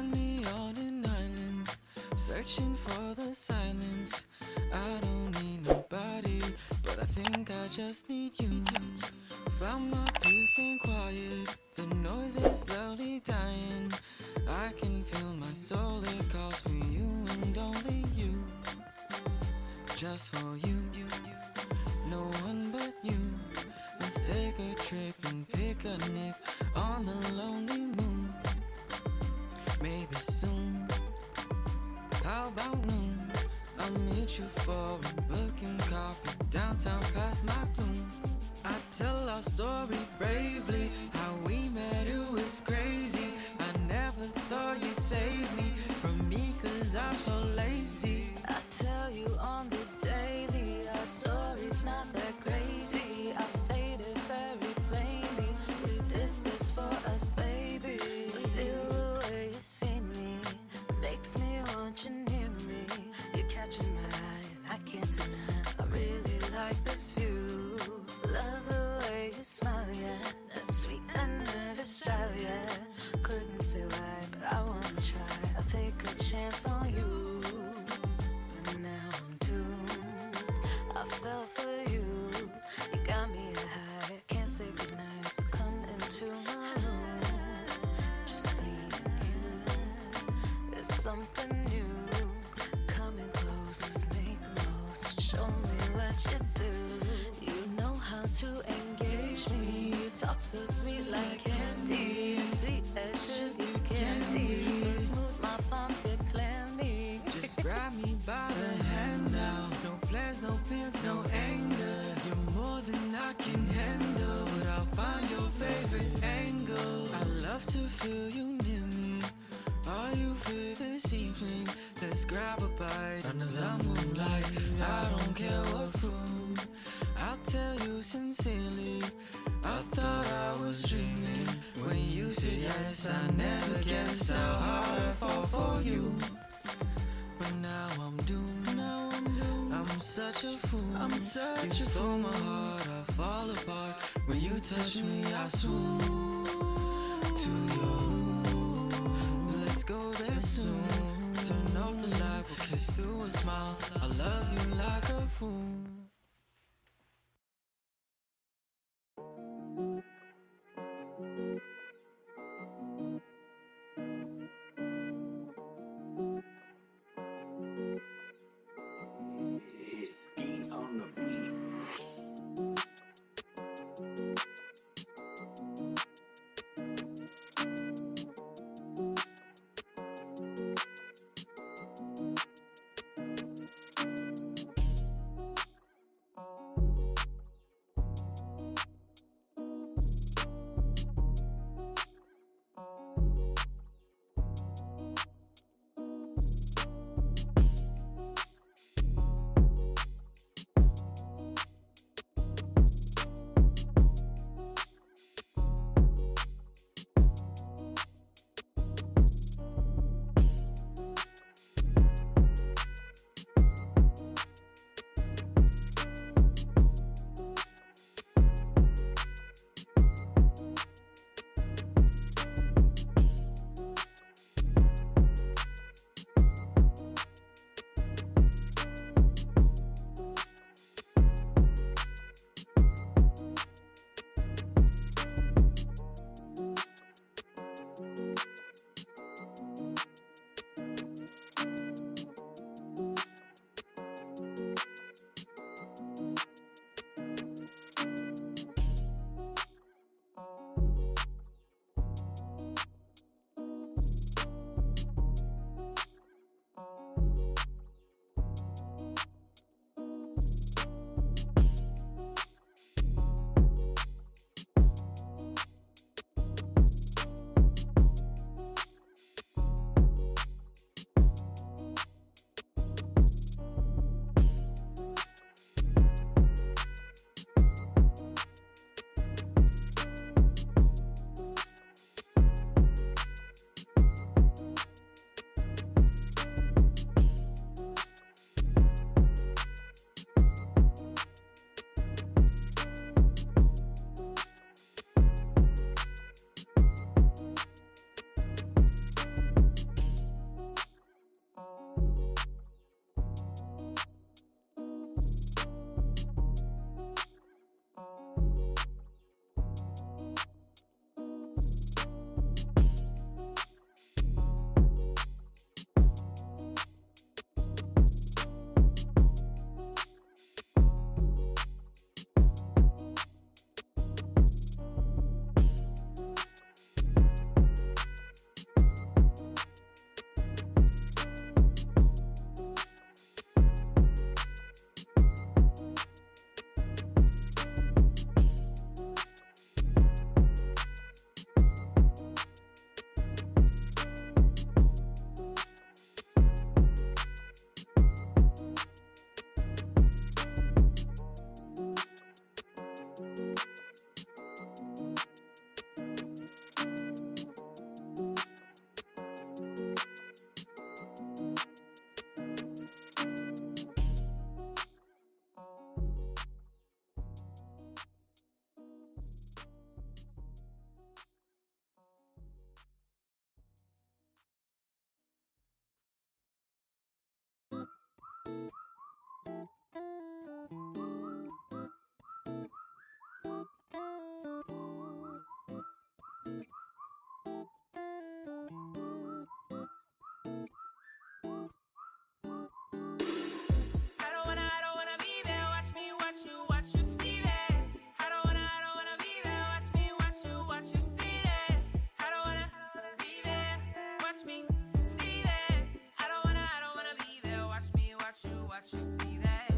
Find me on an island, searching for the silence. I don't need nobody, but I think I just need you. Found my peace and quiet, the noise is slowly dying. I can feel my soul, it calls for you and only you. Just for you, no one but you. Let's take a trip and picnic on the lonely moon. Maybe soon, how about noon? I'll meet you for a booking coffee downtown past my room. I tell our story bravely, how we met, it was crazy. I never thought you'd save me from me, cause I'm so lazy. I tell you on the daily, our story's not that crazy. I've stated very plainly, we did this for us, baby. Feel the way you see me, makes me want you near me. You're catching my eye and I can't deny, I really like this view. Love the way you smile, yeah, that sweet and nervous style, yeah. Couldn't say why, but I wanna try, I'll take a chance on you. But now I'm doomed, I fell for you. You got me high, I can't say goodnight, so come into my room. Just me and you, it's something new. Coming close, let's make the most. Show me what you do. You know how to engage me. You talk so sweet like candy, sweet as sugar candy. So smooth my palms get clammy. Just grab me by the hand now. No plans, no pins, no anger. You're more than I can handle, but I'll find your favorite angle. I love to feel you near me. Are you free this evening? Let's grab a bite under the moonlight. I don't care what food, I'll tell you sincerely, I thought I was dreaming. When you said yes, I never guessed how hard I fall for you. But now I'm doomed, I'm such a fool. You stole my heart, I fall apart. When you touch me, I swoon to your room. Let's go there soon. Turn off the light, we'll kiss through a smile. I love you like a fool. It's Steve on the beat. that you see that